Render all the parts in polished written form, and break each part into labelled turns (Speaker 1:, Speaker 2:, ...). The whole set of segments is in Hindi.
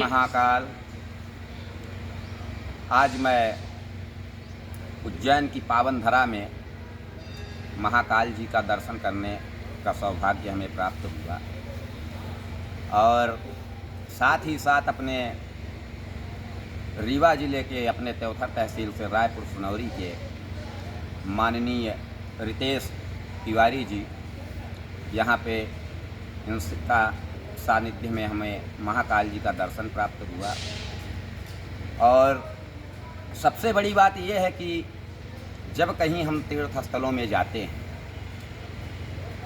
Speaker 1: महाकाल। आज मैं उज्जैन की पावन धरा में महाकाल जी का दर्शन करने का सौभाग्य हमें प्राप्त हुआ और साथ ही साथ अपने रीवा जिले के अपने त्योथर तहसील से रायपुर सुनौरी के माननीय रितेश तिवारी जी यहाँ पे इनका सानिध्य में हमें महाकाल जी का दर्शन प्राप्त हुआ। और सबसे बड़ी बात यह है कि जब कहीं हम तीर्थ स्थलों में जाते हैं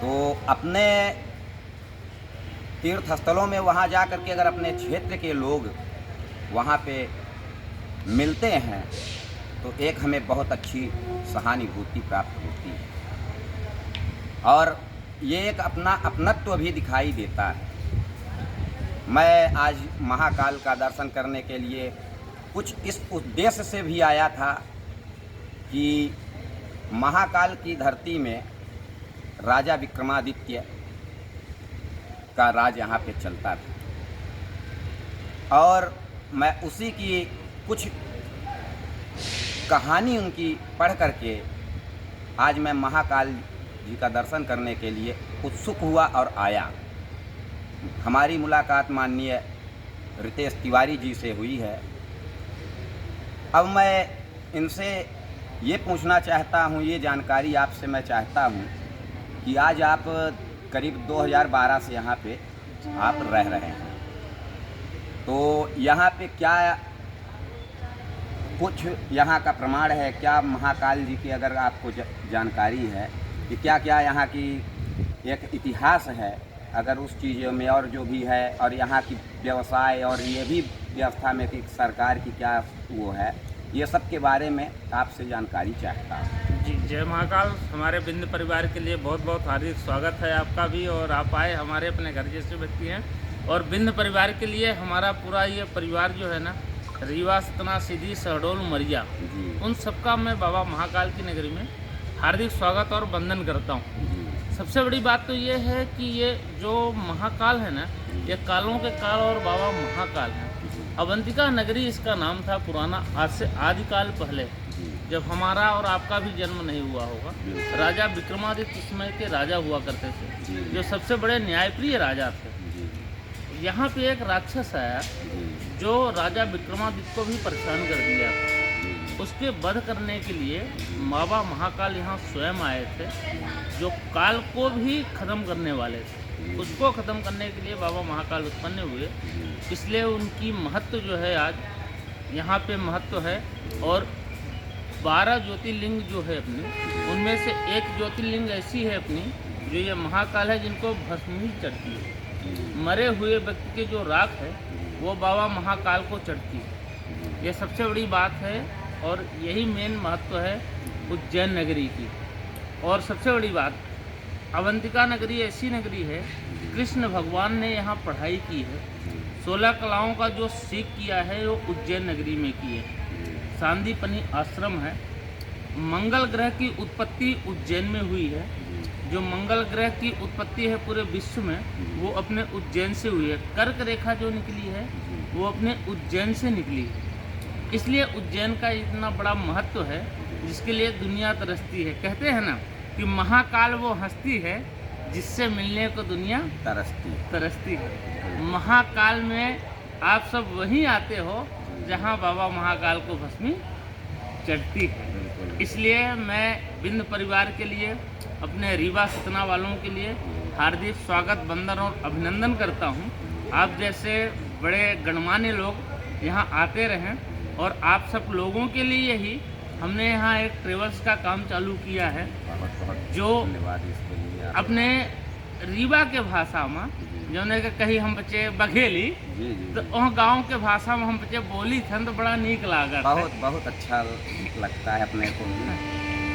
Speaker 1: तो अपने तीर्थ स्थलों में वहाँ जा कर के अगर अपने क्षेत्र के लोग वहाँ पे मिलते हैं तो एक हमें बहुत अच्छी सहानुभूति प्राप्त होती है और ये एक अपना अपनत्व भी दिखाई देता है। मैं आज महाकाल का दर्शन करने के लिए कुछ इस उद्देश्य से भी आया था कि महाकाल की धरती में राजा विक्रमादित्य का राज यहाँ पे चलता था और मैं उसी की कुछ कहानी उनकी पढ़ करके आज मैं महाकाल जी का दर्शन करने के लिए उत्सुक हुआ और आया। हमारी मुलाकात माननीय रितेश तिवारी जी से हुई है। अब मैं इनसे ये पूछना चाहता हूँ, ये जानकारी आपसे मैं चाहता हूँ कि आज आप करीब 2012 से यहाँ पे आप रह रहे हैं, तो यहाँ पे क्या कुछ यहाँ का प्रमाण है, क्या महाकाल जी की अगर आपको जानकारी है कि क्या क्या यहाँ की एक इतिहास है, अगर उस चीज़ों में और जो भी है और यहाँ की व्यवसाय और ये भी व्यवस्था में कि सरकार की क्या वो है, ये सब के बारे में आपसे जानकारी चाहता हूँ।
Speaker 2: जी, जय महाकाल। हमारे बिंद परिवार के लिए बहुत बहुत हार्दिक स्वागत है आपका भी, और आप आए हमारे अपने घर जैसे व्यक्ति हैं। और बिंद परिवार के लिए हमारा पूरा ये परिवार जो है ना, रीवा, सतना, सीधी, शहडोल, उमरिया, उन सबका मैं बाबा महाकाल की नगरी में हार्दिक स्वागत और वंदन करता हूँ। सबसे बड़ी बात तो ये है कि ये जो महाकाल है ना, ये कालों के काल और बाबा महाकाल है। अवंतिका नगरी इसका नाम था पुराना, आज से आदिकाल पहले, जब हमारा और आपका भी जन्म नहीं हुआ होगा। राजा विक्रमादित्य समय के राजा हुआ करते थे, जो सबसे बड़े न्यायप्रिय राजा थे। यहाँ पे एक राक्षस आया जो राजा विक्रमादित्य को भी परेशान कर दिया था। उसके वध करने के लिए बाबा महाकाल यहाँ स्वयं आए थे, जो काल को भी ख़त्म करने वाले थे। उसको ख़त्म करने के लिए बाबा महाकाल उत्पन्न हुए, इसलिए उनकी महत्व जो है आज यहाँ पे महत्व है। और 12 ज्योतिर्लिंग जो है अपनी, उनमें से एक ज्योतिर्लिंग ऐसी है अपनी जो ये महाकाल है, जिनको भस्म ही चढ़ती है। मरे हुए व्यक्ति के जो राख है वो बाबा महाकाल को चढ़ती है। ये सबसे बड़ी बात है और यही मेन महत्व है उज्जैन नगरी की। और सबसे बड़ी बात, अवंतिका नगरी ऐसी नगरी है, कृष्ण भगवान ने यहाँ पढ़ाई की है। 16 कलाओं का जो सीख किया है वो उज्जैन नगरी में की है। सांदीपनी आश्रम है। मंगल ग्रह की उत्पत्ति उज्जैन में हुई है। जो मंगल ग्रह की उत्पत्ति है पूरे विश्व में, वो अपने उज्जैन से हुई है। कर्क रेखा जो निकली है वो अपने उज्जैन से निकली है। इसलिए उज्जैन का इतना बड़ा महत्व है, जिसके लिए दुनिया तरसती है। कहते हैं ना कि महाकाल वो हस्ती है जिससे मिलने को दुनिया तरसती है। महाकाल में आप सब वहीं आते हो जहां बाबा महाकाल को भस्मी चढ़ती है। इसलिए मैं बिंद परिवार के लिए, अपने रीवा सतना वालों के लिए हार्दिक स्वागत, वंदन और अभिनंदन करता हूं। आप जैसे बड़े गणमान्य लोग यहाँ आते रहें, और आप सब लोगों के लिए ही हमने यहाँ एक ट्रेवल्स का काम चालू किया है, जो अपने रीवा के भाषा में, जो ने कहीं हम बच्चे बघेली, तो वह गांव के भाषा में हम बच्चे बोली थे तो बड़ा नीक लागत।
Speaker 1: बहुत अच्छा लगता है अपने को।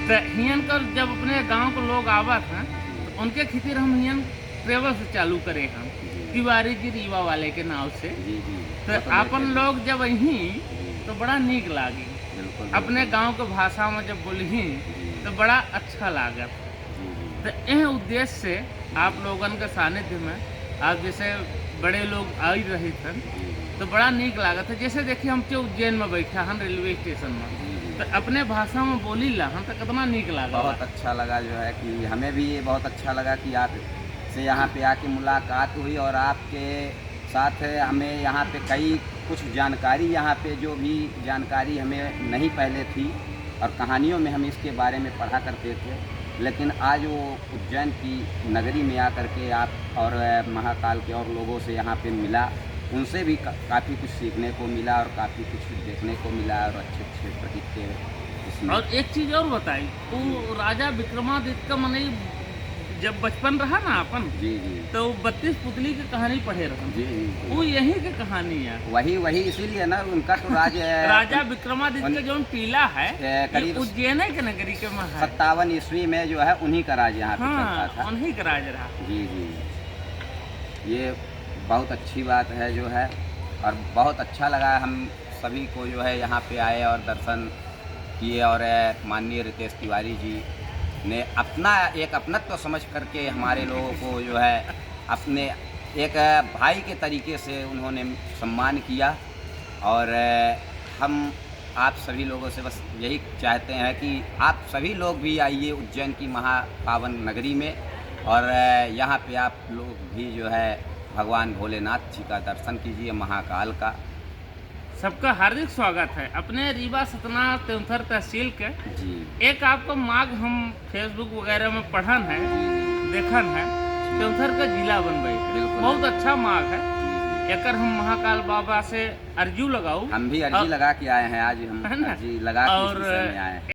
Speaker 2: तो हियन कर जब अपने गांव के लोग आवत हैं तो उनके खातिर हम हियन ट्रेवल्स चालू करे हम, तिवारी जी रीवा वाले के नाम से। तो अपन लोग जब यहीं तो बड़ा नीक लागी, अपने गांव के भाषा में जब बोली तो बड़ा अच्छा लागत। तो यह उद्देश्य से आप लोगन के सानिध्य में, आप जैसे बड़े लोग आ रहे थे, तो बड़ा नीक लागत है। जैसे देखिए हम जो उज्जैन में बैठा हन रेलवे स्टेशन में, तो अपने भाषा में बोली ला हन तो कितना नीक लगा।
Speaker 1: बहुत अच्छा लगा जो है कि हमें भी ये बहुत अच्छा लगा कि आप से यहाँ पे आके मुलाकात हुई और आपके साथ हमें यहाँ पे कई कुछ जानकारी, यहाँ पे जो भी जानकारी हमें नहीं पहले थी और कहानियों में हम इसके बारे में पढ़ा करते थे, लेकिन आज वो उज्जैन की नगरी में आकर के आप और महाकाल के और लोगों से यहाँ पे मिला, उनसे भी काफ़ी कुछ सीखने को मिला और काफ़ी कुछ देखने को मिला और अच्छे अच्छे प्रतीक के इसमें।
Speaker 2: और एक चीज़ और बताई, वो राजा विक्रमादित्य का मने जब बचपन रहा ना अपन,
Speaker 1: जी जी,
Speaker 2: तो 32 पुतली की कहानी पढ़े रहा।
Speaker 1: जी जी,
Speaker 2: वो यही की कहानी है।
Speaker 1: वही इसीलिए ना उनका तो
Speaker 2: राजा विक्रमादित्य का जो टीला है
Speaker 1: करीब
Speaker 2: उज्जैन के नगरी के में है।
Speaker 1: 57 ईस्वी में जो है उन्हीं का राज यहाँ पे चलता था।
Speaker 2: उन्हीं का राज रहा।
Speaker 1: जी जी, ये बहुत अच्छी बात है जो है, और बहुत अच्छा लगा हम सभी को जो है यहाँ पे आए और दर्शन किए, और माननीय रितेश तिवारी जी ने अपना एक अपनत्व समझ करके हमारे लोगों को जो है अपने एक भाई के तरीके से उन्होंने सम्मान किया। और हम आप सभी लोगों से बस यही चाहते हैं कि आप सभी लोग भी आइए उज्जैन की महापावन नगरी में, और यहाँ पे आप लोग भी जो है भगवान भोलेनाथ जी का दर्शन कीजिए, महाकाल का।
Speaker 2: सबका हार्दिक स्वागत है अपने रीवा सतना तेउथर तहसील के।
Speaker 1: जी,
Speaker 2: एक आपका मार्ग हम फेसबुक वगैरह में पढ़न है, देखन है, तेउथर का जिला बनवाई है।
Speaker 1: बिल्कुल।
Speaker 2: बहुत अच्छा मार्ग है।
Speaker 1: जी,
Speaker 2: एकर हम महाकाल बाबा से अर्जू लगाऊ।
Speaker 1: हम भी अर्जी लगा के आए हैं, आज हम
Speaker 2: है ना?
Speaker 1: अर्जी लगा के इस
Speaker 2: और
Speaker 1: विषय में आए हैं।